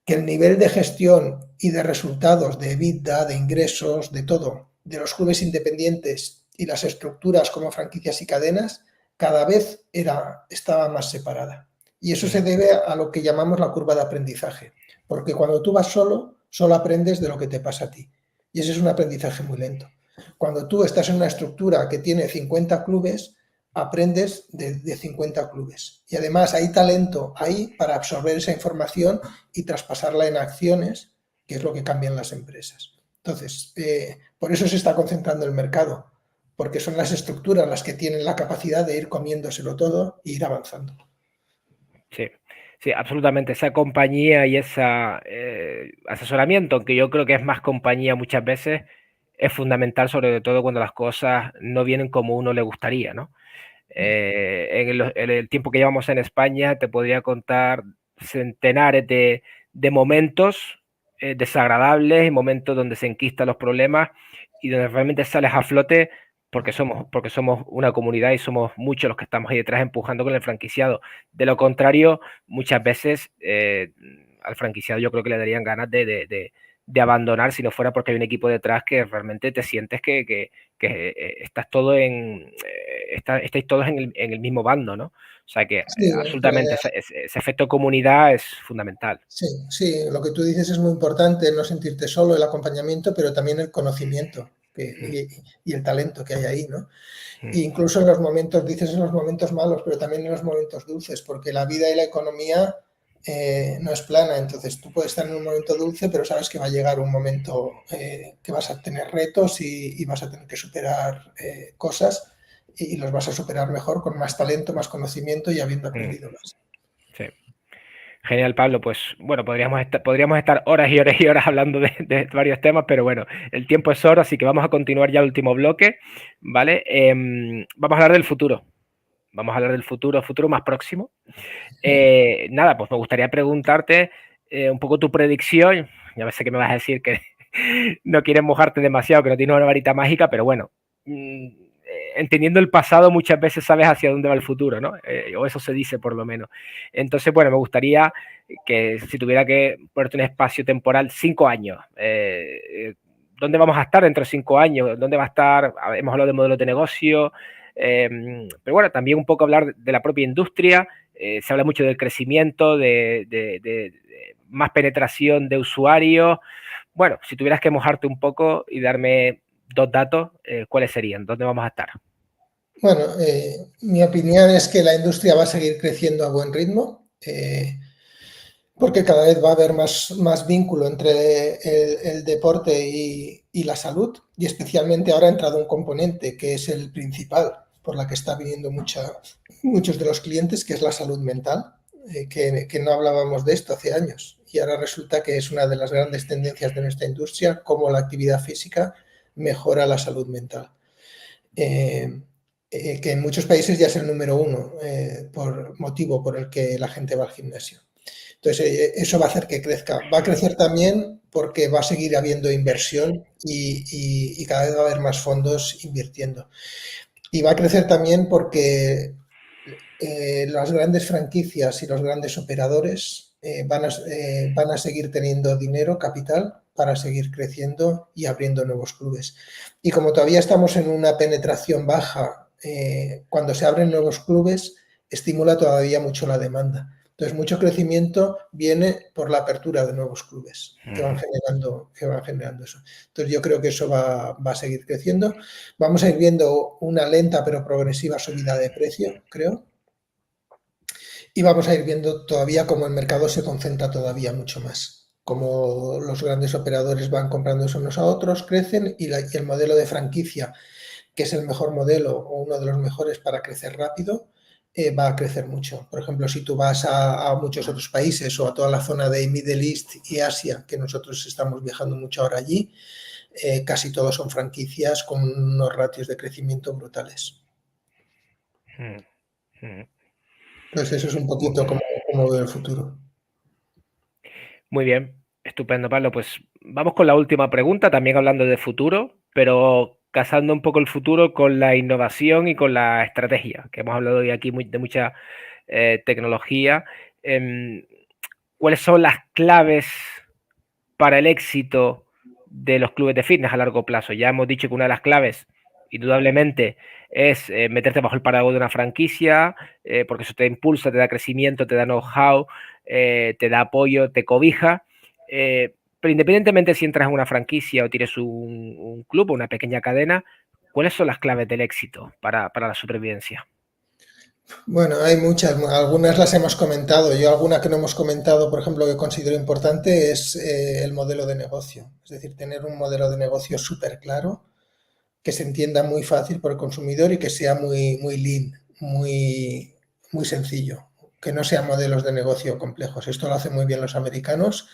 que el nivel de gestión y de resultados de EBITDA, de ingresos, de todo, de los clubes independientes y las estructuras como franquicias y cadenas, cada vez estaba más separada. Y eso se debe a lo que llamamos la curva de aprendizaje, porque cuando tú vas solo aprendes de lo que te pasa a ti. Y ese es un aprendizaje muy lento. Cuando tú estás en una estructura que tiene 50 clubes, aprendes de 50 clubes. Y además hay talento ahí para absorber esa información y traspasarla en acciones, que es lo que cambian las empresas. Entonces, por eso se está concentrando el mercado, porque son las estructuras las que tienen la capacidad de ir comiéndoselo todo e ir avanzando. Sí, sí, absolutamente. Esa compañía y ese asesoramiento, aunque yo creo que es más compañía muchas veces, es fundamental, sobre todo cuando las cosas no vienen como uno le gustaría, ¿no? En el tiempo que llevamos en España, te podría contar centenares de momentos desagradables y momentos donde se enquistan los problemas y donde realmente sales a flote porque somos una comunidad y somos muchos los que estamos ahí detrás empujando con el franquiciado. De lo contrario, muchas veces al franquiciado yo creo que le darían ganas de abandonar si no fuera porque hay un equipo detrás que realmente te sientes que estás todo estáis todos en el mismo bando, ¿no? O sea que Sí, absolutamente ese efecto comunidad es fundamental. sí, sí, lo que tú dices es muy importante, no sentirte solo, el acompañamiento, pero también el conocimiento y el talento que hay ahí, ¿no? E incluso en los momentos, dices en los momentos malos, pero también en los momentos dulces, porque la vida y la economía no es plana, entonces tú puedes estar en un momento dulce, pero sabes que va a llegar un momento que vas a tener retos y vas a tener que superar cosas y los vas a superar mejor con más talento, más conocimiento y habiendo aprendido más. Sí. Genial, Pablo. Pues bueno, podríamos estar horas y horas y horas hablando de varios temas, pero bueno, el tiempo es oro, así que vamos a continuar ya el último bloque, ¿vale? Vamos a hablar del futuro. Vamos a hablar del futuro más próximo. Nada, pues me gustaría preguntarte un poco tu predicción. Ya sé que me vas a decir que no quieres mojarte demasiado, que no tienes una varita mágica, pero bueno, entendiendo el pasado muchas veces sabes hacia dónde va el futuro, ¿no? O eso se dice por lo menos. Entonces, bueno, me gustaría que si tuviera que ponerte un espacio temporal, 5 años. ¿Dónde vamos a estar dentro de 5 años? ¿Dónde va a estar? Hemos hablado de modelos de negocio, pero bueno, también un poco hablar de la propia industria. Se habla mucho del crecimiento, de más penetración de usuarios. Bueno, si tuvieras que mojarte un poco y darme 2 datos, ¿cuáles serían? ¿Dónde vamos a estar? Bueno, mi opinión es que la industria va a seguir creciendo a buen ritmo, porque cada vez va a haber más vínculo entre el deporte y la salud, y especialmente ahora ha entrado un componente que es el principal por la que está viniendo muchos de los clientes, que es la salud mental, que no hablábamos de esto hace años, y ahora resulta que es una de las grandes tendencias de nuestra industria, cómo la actividad física mejora la salud mental. que en muchos países ya es el número uno por motivo por el que la gente va al gimnasio. Entonces, eso va a hacer que crezca. Va a crecer también porque va a seguir habiendo inversión y cada vez va a haber más fondos invirtiendo. Y va a crecer también porque las grandes franquicias y los grandes operadores van a seguir teniendo dinero, capital, para seguir creciendo y abriendo nuevos clubes. Y como todavía estamos en una penetración baja, cuando se abren nuevos clubes, estimula todavía mucho la demanda. Entonces, mucho crecimiento viene por la apertura de nuevos clubes que van generando eso. Entonces, yo creo que eso va a seguir creciendo. Vamos a ir viendo una lenta pero progresiva subida de precio, creo. Y vamos a ir viendo todavía cómo el mercado se concentra todavía mucho más. Como los grandes operadores van comprándose unos a otros, crecen y el modelo de franquicia, que es el mejor modelo o uno de los mejores para crecer rápido, va a crecer mucho. Por ejemplo, si tú vas a muchos otros países o a toda la zona de Middle East y Asia, que nosotros estamos viajando mucho ahora allí, casi todos son franquicias con unos ratios de crecimiento brutales. Entonces, eso es un poquito como veo el futuro. Muy bien, estupendo, Pablo. Pues vamos con la última pregunta, también hablando de futuro, pero casando un poco el futuro con la innovación y con la estrategia, que hemos hablado hoy aquí de mucha tecnología. ¿Cuáles son las claves para el éxito de los clubes de fitness a largo plazo? Ya hemos dicho que una de las claves, indudablemente, es meterte bajo el paraguas de una franquicia, porque eso te impulsa, te da crecimiento, te da know-how, te da apoyo, te cobija. Pero independientemente si entras en una franquicia o tienes un club o una pequeña cadena, ¿cuáles son las claves del éxito para la supervivencia? Bueno, hay muchas, algunas las hemos comentado. Yo alguna que no hemos comentado, por ejemplo, que considero importante es el modelo de negocio. Es decir, tener un modelo de negocio súper claro, que se entienda muy fácil por el consumidor y que sea muy lean, muy sencillo, que no sean modelos de negocio complejos. Esto lo hacen muy bien los americanos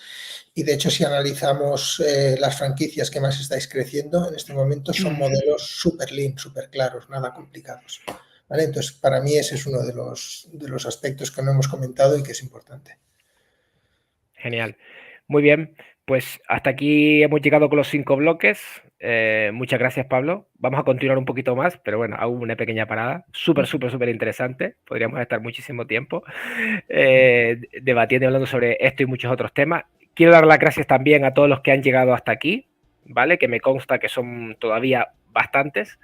y de hecho si analizamos las franquicias que más estáis creciendo en este momento son modelos súper lean, súper claros, nada complicados. ¿Vale? Entonces, para mí ese es uno de los aspectos que no hemos comentado y que es importante. Genial. Muy bien, pues hasta aquí hemos llegado con los 5 bloques. Muchas gracias, Pablo. Vamos a continuar un poquito más, pero bueno, hago una pequeña parada. Súper, súper, súper interesante. Podríamos estar muchísimo tiempo debatiendo y hablando sobre esto y muchos otros temas. Quiero dar las gracias también a todos los que han llegado hasta aquí, ¿vale? Que me consta que son todavía bastantes,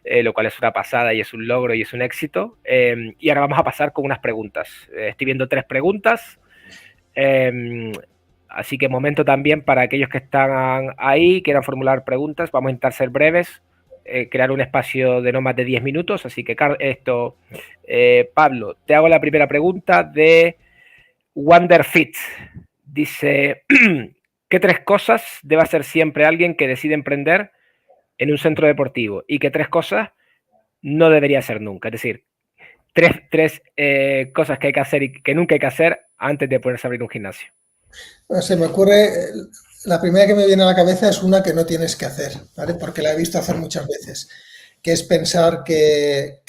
lo cual es una pasada y es un logro y es un éxito. Y ahora vamos a pasar con unas preguntas. Estoy viendo 3 preguntas. Así que momento también para aquellos que están ahí, quieran formular preguntas, vamos a intentar ser breves, crear un espacio de no más de 10 minutos. Así que Pablo, te hago la primera pregunta de Wonderfit. Dice, ¿qué 3 cosas debe hacer siempre alguien que decide emprender en un centro deportivo? ¿Y qué 3 cosas no debería hacer nunca? Es decir, tres cosas que hay que hacer y que nunca hay que hacer antes de ponerse a abrir un gimnasio. Se me ocurre, la primera que me viene a la cabeza es una que no tienes que hacer, ¿vale? Porque la he visto hacer muchas veces, que es pensar que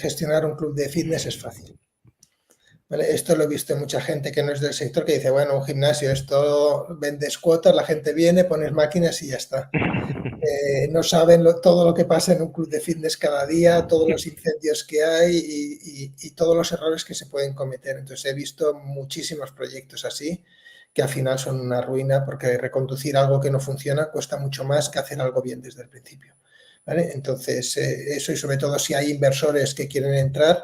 gestionar un club de fitness es fácil. ¿Vale? Esto lo he visto en mucha gente que no es del sector que dice, bueno, un gimnasio, esto vendes cuotas, la gente viene, pones máquinas y ya está. No saben todo lo que pasa en un club de fitness cada día, todos los incendios que hay y todos los errores que se pueden cometer. Entonces he visto muchísimos proyectos así que al final son una ruina porque reconducir algo que no funciona cuesta mucho más que hacer algo bien desde el principio. ¿Vale? Entonces, eso y sobre todo si hay inversores que quieren entrar,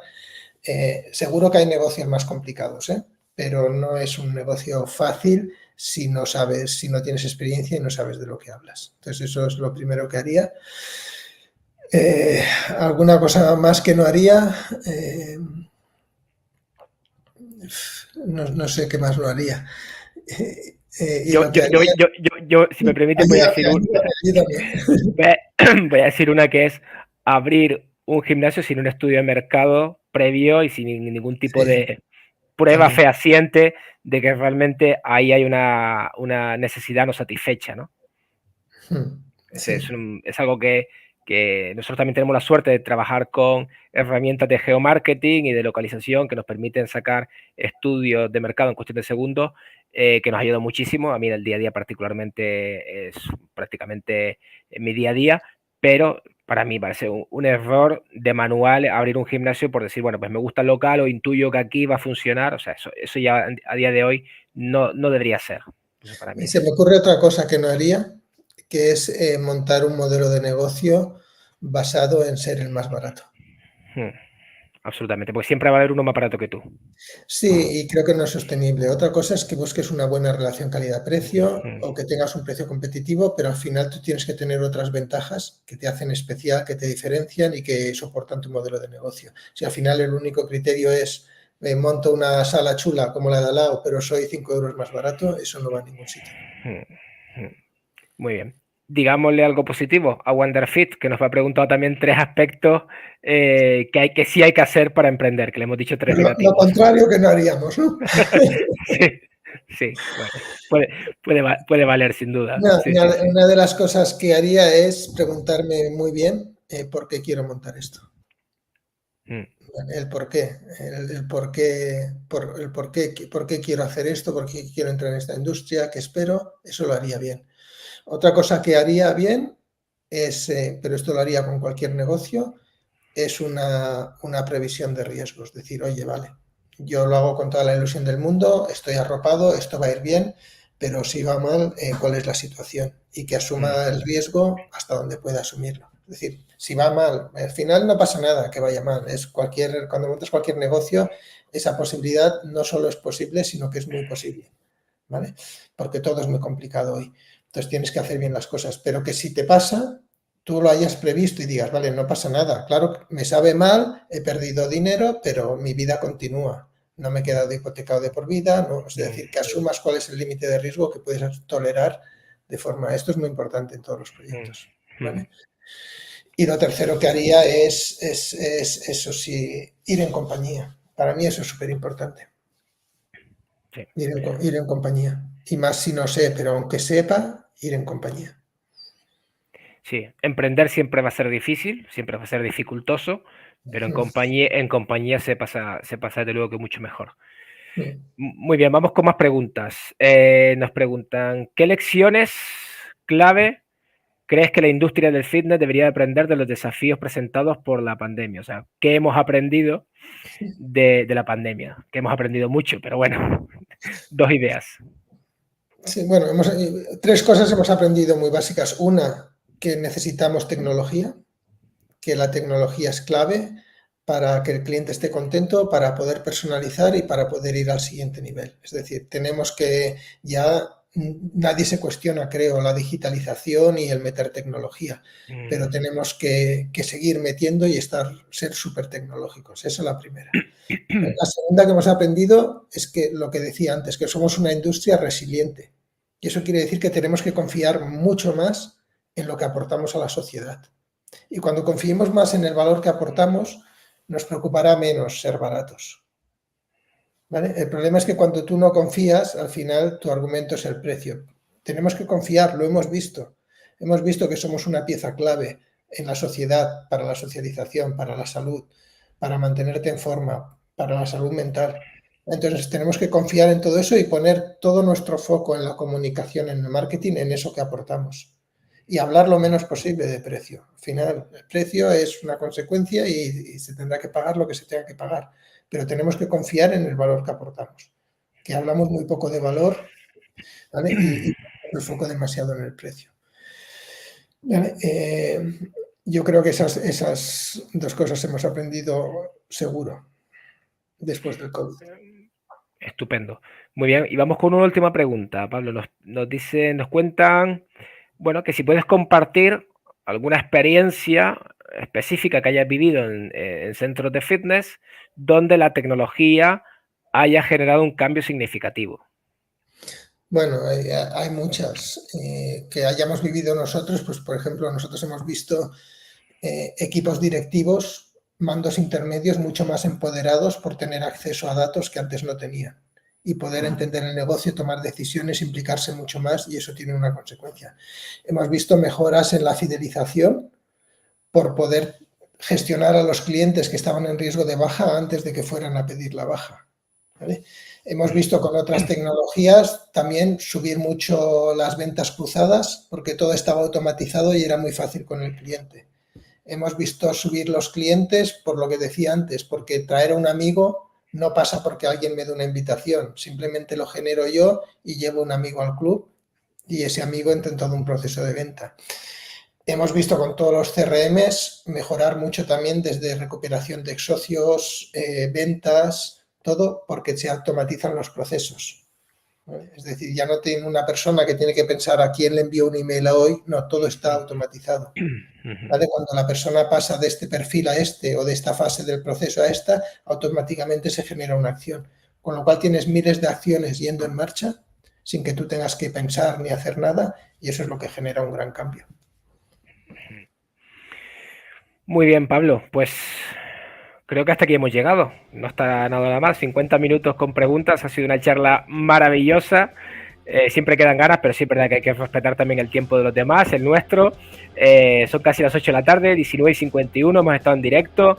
seguro que hay negocios más complicados, pero no es un negocio fácil si no sabes, si no tienes experiencia y no sabes de lo que hablas. Entonces, eso es lo primero que haría. ¿Alguna cosa más que no haría? No sé qué más no haría. Y lo que haría... Si me permite, voy a decir voy a decir una que es abrir un gimnasio sin un estudio de mercado previo y sin ningún tipo de prueba también. fehaciente de que realmente ahí hay una necesidad no satisfecha, ¿no? Sí. Es algo que que nosotros también tenemos la suerte de trabajar con herramientas de geomarketing y de localización que nos permiten sacar estudios de mercado en cuestión de segundos, que nos ayuda muchísimo. A mí en el día a día particularmente es prácticamente mi día a día, pero para mí parece un error de manual abrir un gimnasio por decir, bueno, pues me gusta el local o intuyo que aquí va a funcionar. O sea, eso ya a día de hoy no debería ser. Eso para mí Y se es... me ocurre otra cosa que no haría, que es montar un modelo de negocio basado en ser el más barato. Absolutamente, porque siempre va a haber uno más barato que tú. Sí, y creo que no es sostenible. Otra cosa es que busques una buena relación calidad-precio o que tengas un precio competitivo, pero al final tú tienes que tener otras ventajas que te hacen especial, que te diferencian y que soportan tu modelo de negocio. Si al final el único criterio es monto una sala chula como la de al lado, pero soy 5 euros más barato, eso no va a ningún sitio. Muy bien. Digámosle algo positivo a Wonderfit, que nos ha preguntado también 3 aspectos que sí hay que hacer para emprender, que le hemos dicho 3 Lo negativos. contrario que no haríamos, ¿no? Sí, sí, bueno, puede valer sin duda. Sí, sí, sí. Una de las cosas que haría es preguntarme muy bien por qué quiero montar esto. El por qué, el por qué, por qué quiero hacer esto, por qué quiero entrar en esta industria, qué espero, eso lo haría bien. Otra cosa que haría bien es, pero esto lo haría con cualquier negocio, es una previsión de riesgos. Decir, oye, vale, yo lo hago con toda la ilusión del mundo, estoy arropado, esto va a ir bien, pero si va mal, ¿cuál es la situación? Y que asuma el riesgo hasta donde pueda asumirlo. Es decir, si va mal, al final no pasa nada que vaya mal. Cuando montas cualquier negocio, esa posibilidad no solo es posible, sino que es muy posible. ¿Vale? Porque todo es muy complicado hoy. Entonces tienes que hacer bien las cosas. Pero que si te pasa, tú lo hayas previsto y digas, vale, no pasa nada. Claro, me sabe mal, he perdido dinero, pero mi vida continúa. No me he quedado hipotecado de por vida. No, es decir, que asumas cuál es el límite de riesgo que puedes tolerar de forma. Esto es muy importante en todos los proyectos. ¿Vale? Y lo tercero que haría es eso sí, ir en compañía. Para mí eso es súper importante. Sí. Ir en compañía. Y más si no sé, pero aunque sepa, ir en compañía. Sí, emprender siempre va a ser difícil, siempre va a ser dificultoso, pero en compañía se pasa de luego que mucho mejor. Muy bien, vamos con más preguntas. Nos preguntan, ¿qué lecciones clave crees que la industria del fitness debería aprender de los desafíos presentados por la pandemia? O sea, ¿qué hemos aprendido de la pandemia? Que hemos aprendido mucho, pero bueno, 2 ideas. Sí, bueno, tres cosas hemos aprendido muy básicas. Una, que necesitamos tecnología, que la tecnología es clave para que el cliente esté contento, para poder personalizar y para poder ir al siguiente nivel. Es decir, tenemos que ya nadie se cuestiona, creo, la digitalización y el meter tecnología, pero tenemos que seguir metiendo y ser súper tecnológicos. Esa es la primera. La segunda que hemos aprendido es que lo que decía antes, que somos una industria resiliente. Y eso quiere decir que tenemos que confiar mucho más en lo que aportamos a la sociedad. Y cuando confiemos más en el valor que aportamos, nos preocupará menos ser baratos. ¿Vale? El problema es que cuando tú no confías, al final tu argumento es el precio. Tenemos que confiar, lo hemos visto. Hemos visto que somos una pieza clave en la sociedad, para la socialización, para la salud, para mantenerte en forma, para la salud mental. Entonces tenemos que confiar en todo eso y poner todo nuestro foco en la comunicación, en el marketing, en eso que aportamos. Y hablar lo menos posible de precio. Al final, el precio es una consecuencia y se tendrá que pagar lo que se tenga que pagar. Pero tenemos que confiar en el valor que aportamos. Que hablamos muy poco de valor, ¿vale? Y el foco demasiado en el precio. ¿Vale? Yo creo que esas dos cosas hemos aprendido seguro después del COVID. Estupendo. Muy bien, y vamos con una última pregunta. Pablo, nos cuentan, bueno, que si puedes compartir alguna experiencia específica que hayas vivido en centros de fitness donde la tecnología haya generado un cambio significativo. Bueno, hay muchas que hayamos vivido nosotros, pues por ejemplo, nosotros hemos visto equipos directivos, mandos intermedios mucho más empoderados por tener acceso a datos que antes no tenían y poder entender el negocio, tomar decisiones, implicarse mucho más y eso tiene una consecuencia. Hemos visto mejoras en la fidelización por poder gestionar a los clientes que estaban en riesgo de baja antes de que fueran a pedir la baja, ¿vale? Hemos visto con otras tecnologías también subir mucho las ventas cruzadas porque todo estaba automatizado y era muy fácil con el cliente. Hemos visto subir los clientes por lo que decía antes, porque traer a un amigo no pasa porque alguien me dé una invitación, simplemente lo genero yo y llevo un amigo al club y ese amigo entra en todo un proceso de venta. Hemos visto con todos los CRMs mejorar mucho también desde recuperación de ex-socios, ventas, todo porque se automatizan los procesos, ¿vale? Es decir, ya no tiene una persona que tiene que pensar a quién le envío un email a hoy, no, todo está automatizado, ¿vale? Cuando la persona pasa de este perfil a este o de esta fase del proceso a esta, automáticamente se genera una acción, con lo cual tienes miles de acciones yendo en marcha sin que tú tengas que pensar ni hacer nada y eso es lo que genera un gran cambio. Muy bien, Pablo, pues creo que hasta aquí hemos llegado. No está nada más. 50 minutos con preguntas. Ha sido una charla maravillosa. Siempre quedan ganas, pero sí es verdad que hay que respetar también el tiempo de los demás, el nuestro. Son casi las 8 de la tarde, 19:51. Hemos estado en directo.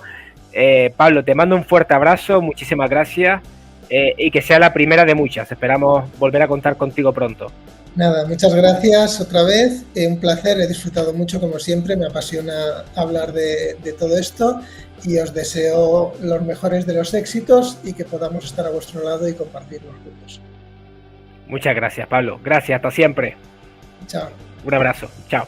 Pablo, te mando un fuerte abrazo. Muchísimas gracias. Y que sea la primera de muchas. Esperamos volver a contar contigo pronto. Nada, muchas gracias otra vez, un placer, he disfrutado mucho como siempre, me apasiona hablar de todo esto y os deseo los mejores de los éxitos y que podamos estar a vuestro lado y compartirlos juntos. Muchas gracias, Pablo. Gracias, hasta siempre. Chao. Un abrazo. Chao.